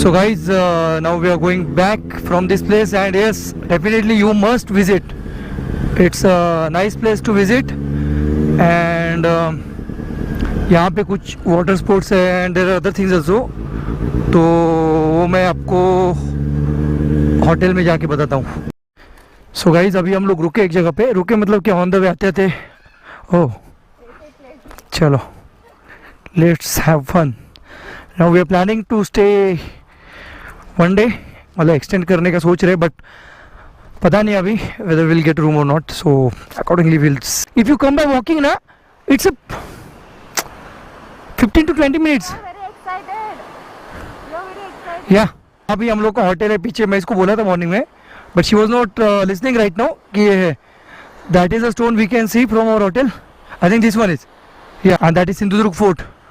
So guys, now we are going back from this place, and yes, definitely you must visit. It's a nice place to visit, and यहाँ पे कुछ water sports है and there are other things also, तो वो मैं आपको hotel में जाके बताता हूँ. सो गाइज अभी हम लोग रुके एक जगह पे, रुके मतलब कि ऑन द वे आते थे. ओह चलो, let's have fun. Now we are planning to stay one day, मतलब एक्सटेंड करने का सोच रहे, बट पता नहीं अभी वेदर विल गेट रूम और not. So accordingly will, if you come by walking ना, इट्स अ 15 to 20 minutes. या अभी हम लोग का होटल है पीछे, मैं इसको बोला था मॉर्निंग में, but she was not listening right now कि ये है. That is a stone we can see from our hotel. I think this one is, yeah, and that is Sindhudurg fort.